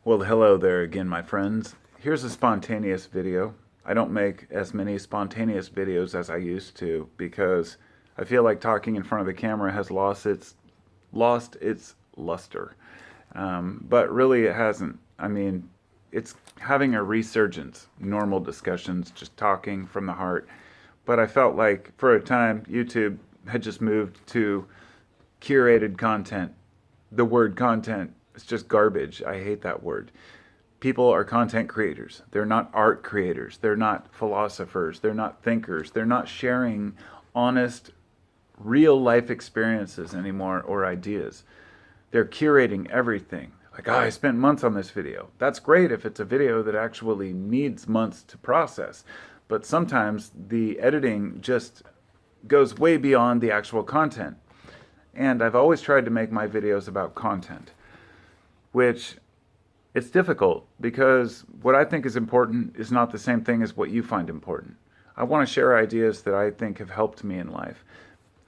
Well, hello there again, my friends. Here's a spontaneous video. I don't make as many spontaneous videos as I used to because I feel like talking in front of the camera has lost its luster. But really, it hasn't. I mean, it's having a resurgence. Normal discussions, just talking from the heart. But I felt like for a time, YouTube had just moved to curated content. The word content is just garbage. I hate that word. People are content creators. They're not art creators. They're not philosophers. They're not thinkers. They're not sharing honest, real life experiences anymore or ideas. They're curating everything. Like, oh, I spent months on this video. That's great if it's a video that actually needs months to process. But sometimes the editing just goes way beyond the actual content. And I've always tried to make my videos about content, which it's difficult because what I think is important is not the same thing as what you find important. I want to share ideas that I think have helped me in life.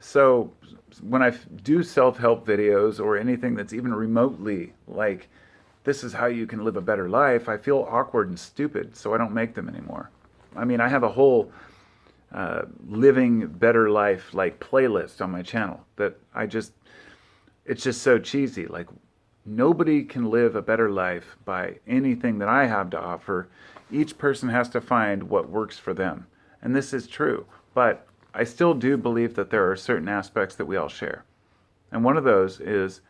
So when I do self-help videos or anything that's even remotely like, this is how you can live a better life, I feel awkward and stupid, so I don't make them anymore. I mean, I have a whole living better life like playlist on my channel that it's just so cheesy. Like, nobody can live a better life by anything that I have to offer. Each person has to find what works for them. And this is true. But I still do believe that there are certain aspects that we all share. And one of those is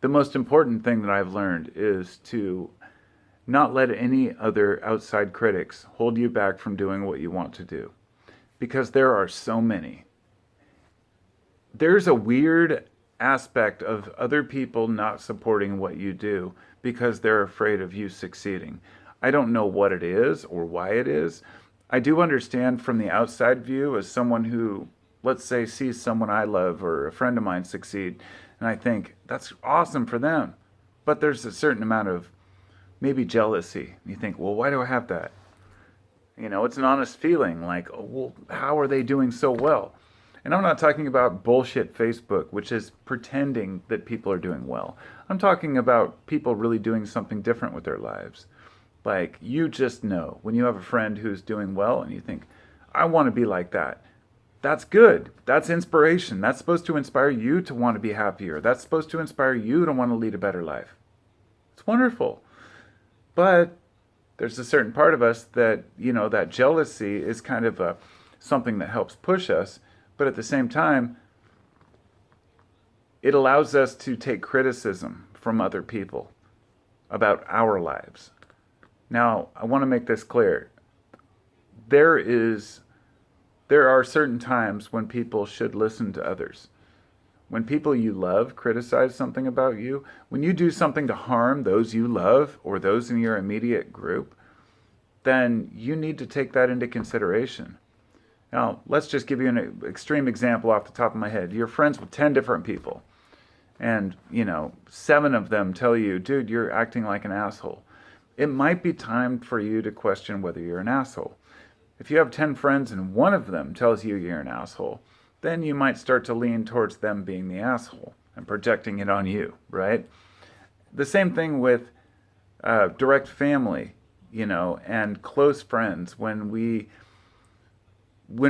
the most important thing that I've learned is to not let any other outside critics hold you back from doing what you want to do. Because there are so many. There's a weird aspect of other people not supporting what you do because they're afraid of you succeeding. I don't know what it is or why it is. I do understand from the outside view as someone who, let's say, sees someone I love or a friend of mine succeed, and I think, that's awesome for them. But there's a certain amount of maybe jealousy. You think, well, why do I have that? You know, it's an honest feeling like, oh, well, how are they doing so well? And I'm not talking about bullshit Facebook, which is pretending that people are doing well. I'm talking about people really doing something different with their lives. Like, you just know when you have a friend who's doing well and you think, I want to be like that. That's good. That's inspiration. That's supposed to inspire you to want to be happier. That's supposed to inspire you to want to lead a better life. It's wonderful. But there's a certain part of us that, you know, that jealousy is kind of something that helps push us. But at the same time, it allows us to take criticism from other people about our lives. Now, I want to make this clear. There are certain times when people should listen to others. When people you love criticize something about you, when you do something to harm those you love or those in your immediate group, then you need to take that into consideration. Now, let's just give you an extreme example off the top of my head. You're friends with 10 different people, and, 7 of them tell you, dude, you're acting like an asshole. It might be time for you to question whether you're an asshole. If you have 10 friends and one of them tells you you're an asshole, then you might start to lean towards them being the asshole and projecting it on you, right? The same thing with direct family, and close friends. When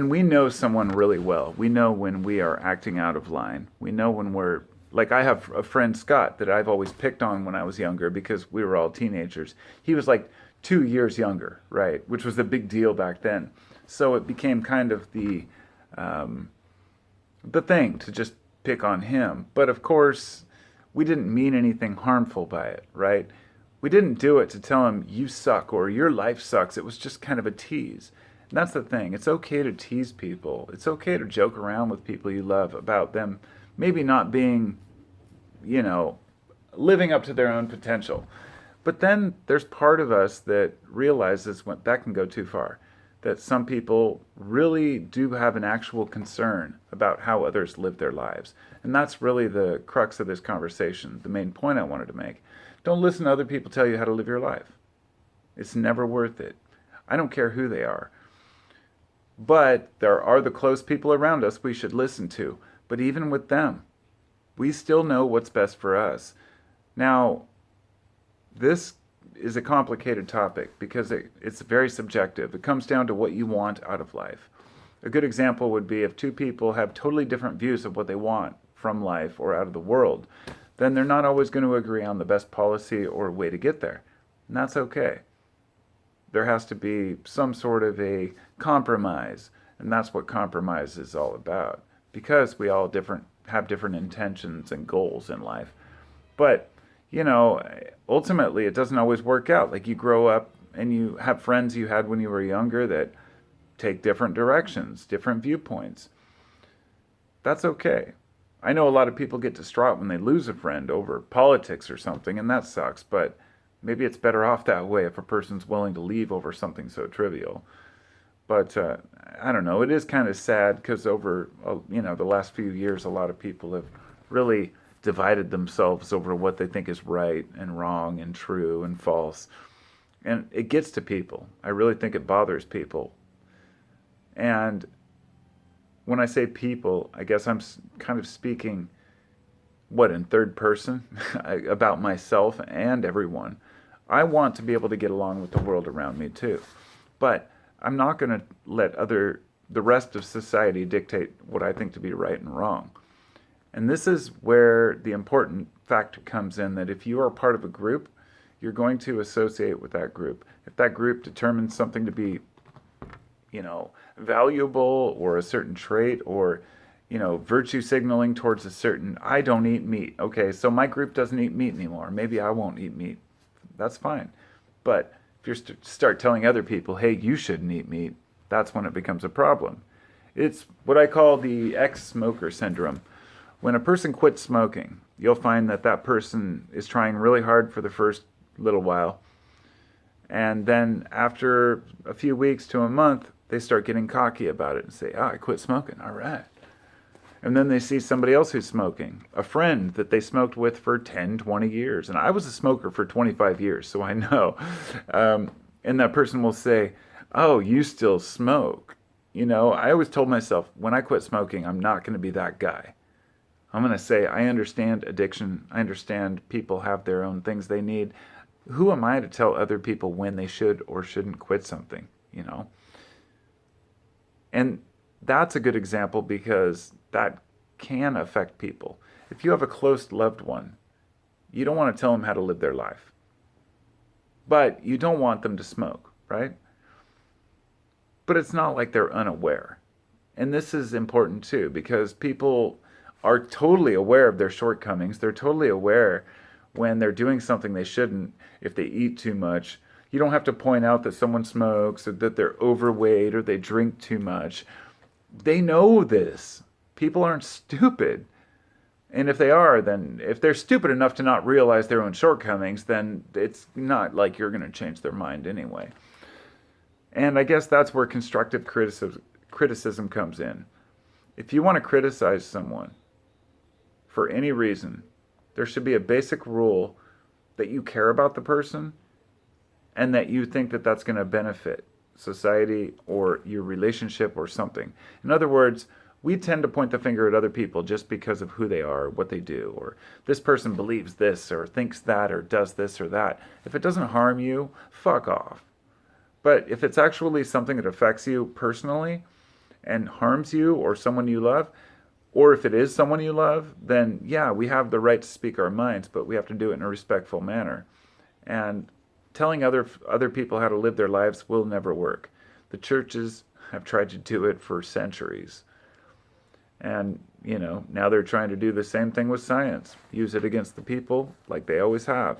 we know someone really well, we know when we are acting out of line. We know when we're, like, I have a friend, Scott, that I've always picked on when I was younger because we were all teenagers. He was like 2 years younger, right? Which was a big deal back then. So it became kind of the thing to just pick on him. But of course, we didn't mean anything harmful by it, right? We didn't do it to tell him, you suck or your life sucks. It was just kind of a tease. And that's the thing. It's okay to tease people. It's okay to joke around with people you love about them maybe not being, living up to their own potential. But then there's part of us that realizes when that can go too far. That some people really do have an actual concern about how others live their lives. And that's really the crux of this conversation, the main point I wanted to make. Don't listen to other people tell you how to live your life. It's never worth it. I don't care who they are. But there are the close people around us we should listen to. But even with them, we still know what's best for us. Now, this is a complicated topic because it's very subjective. It comes down to what you want out of life. A good example would be if two people have totally different views of what they want from life or out of the world, then they're not always going to agree on the best policy or way to get there. And that's okay. There has to be some sort of a compromise, and that's what compromise is all about. Because we all have different intentions and goals in life. But, you know, ultimately it doesn't always work out. Like you grow up and you have friends you had when you were younger that take different directions, different viewpoints. That's okay. I know a lot of people get distraught when they lose a friend over politics or something, and that sucks, but maybe it's better off that way if a person's willing to leave over something so trivial. But I don't know. It is kind of sad because over the last few years, a lot of people have really divided themselves over what they think is right and wrong and true and false, and it gets to people. I really think it bothers people. And when I say people, I guess I'm kind of speaking in third person about myself and everyone. I want to be able to get along with the world around me too, but I'm not going to let the rest of society dictate what I think to be right and wrong. And this is where the important factor comes in, that if you are part of a group, you're going to associate with that group. If that group determines something to be, valuable, or a certain trait, or, virtue signaling towards a certain, I don't eat meat. Okay, so my group doesn't eat meat anymore. Maybe I won't eat meat. That's fine. But if you start telling other people, hey, you shouldn't eat meat, that's when it becomes a problem. It's what I call the ex-smoker syndrome. When a person quits smoking, you'll find that person is trying really hard for the first little while. And then after a few weeks to a month, they start getting cocky about it and say, I quit smoking. All right. And then they see somebody else who's smoking, a friend that they smoked with for 10, 20 years. And I was a smoker for 25 years, so I know. And that person will say, oh, you still smoke. I always told myself, when I quit smoking, I'm not going to be that guy. I'm going to say, I understand addiction. I understand people have their own things they need. Who am I to tell other people when they should or shouldn't quit something, And that's a good example because that can affect people. If you have a close loved one, you don't want to tell them how to live their life. But you don't want them to smoke, right? But it's not like they're unaware. And this is important too, because people are totally aware of their shortcomings. They're totally aware when they're doing something they shouldn't, if they eat too much. You don't have to point out that someone smokes or that they're overweight or they drink too much. They know this. People aren't stupid. And if they are, then if they're stupid enough to not realize their own shortcomings, then it's not like you're going to change their mind anyway. And I guess that's where constructive criticism comes in. If you want to criticize someone for any reason, there should be a basic rule that you care about the person and that you think that that's going to benefit society or your relationship or something. In other words, we tend to point the finger at other people just because of who they are, what they do, or this person believes this or thinks that or does this or that. If it doesn't harm you, fuck off. But if it's actually something that affects you personally and harms you or someone you love, or if it is someone you love, then yeah, we have the right to speak our minds, but we have to do it in a respectful manner. And telling other people how to live their lives will never work. The churches have tried to do it for centuries. And, now they're trying to do the same thing with science. Use it against the people like they always have.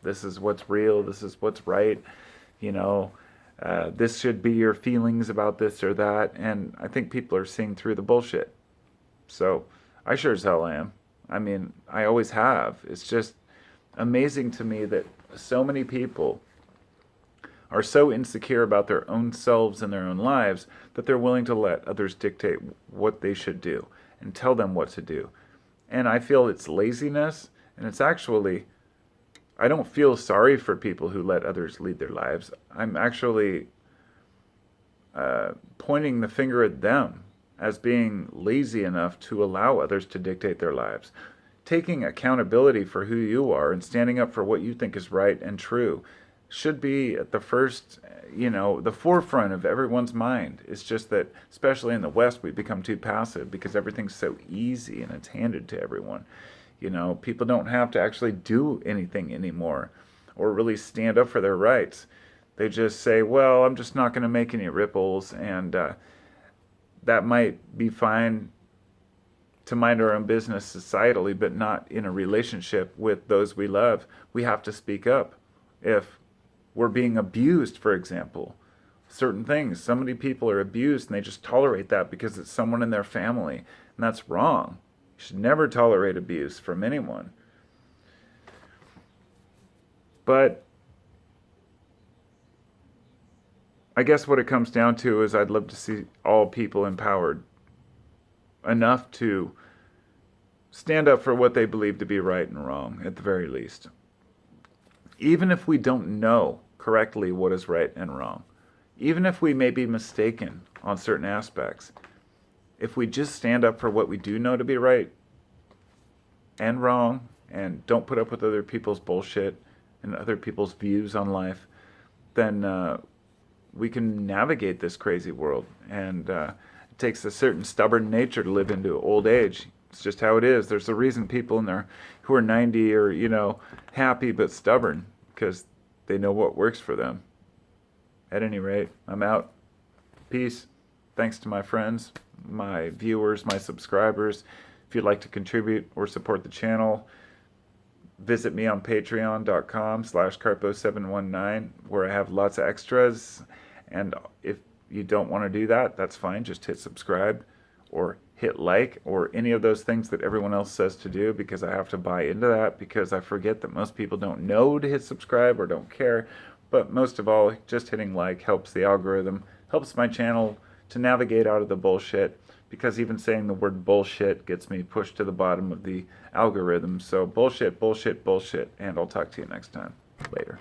This is what's real. This is what's right. This should be your feelings about this or that. And I think people are seeing through the bullshit. So I sure as hell am. I mean, I always have. It's just amazing to me that so many people are so insecure about their own selves and their own lives that they're willing to let others dictate what they should do and tell them what to do. And I feel it's laziness, and it's actually, I don't feel sorry for people who let others lead their lives. I'm actually pointing the finger at them as being lazy enough to allow others to dictate their lives. taking accountability for who you are and standing up for what you think is right and true should be at the first, the forefront of everyone's mind. It's just that, especially in the West, we become too passive because everything's so easy and it's handed to everyone. People don't have to actually do anything anymore or really stand up for their rights. They just say, well, I'm just not going to make any ripples, and that might be fine to mind our own business societally, but not in a relationship with those we love. We have to speak up. If we're being abused, for example, certain things, so many people are abused and they just tolerate that because it's someone in their family, and that's wrong. You should never tolerate abuse from anyone. But I guess what it comes down to is I'd love to see all people empowered enough to stand up for what they believe to be right and wrong, at the very least. Even if we don't know correctly what is right and wrong, even if we may be mistaken on certain aspects, if we just stand up for what we do know to be right and wrong and don't put up with other people's bullshit and other people's views on life, then we can navigate this crazy world. And it takes a certain stubborn nature to live into old age. It's just how it is. There's a reason people in there who are 90 are, happy but stubborn, because they know what works for them. At any rate, I'm out. Peace. Thanks to my friends, my viewers, my subscribers. If you'd like to contribute or support the channel, visit me on patreon.com/Carpo719, where I have lots of extras. And if you don't want to do that, that's fine. Just hit subscribe or hit like or any of those things that everyone else says to do, because I have to buy into that, because I forget that most people don't know to hit subscribe or don't care. But most of all, just hitting like helps the algorithm, helps my channel to navigate out of the bullshit, because even saying the word bullshit gets me pushed to the bottom of the algorithm. So bullshit, bullshit, bullshit, and I'll talk to you next time. Later.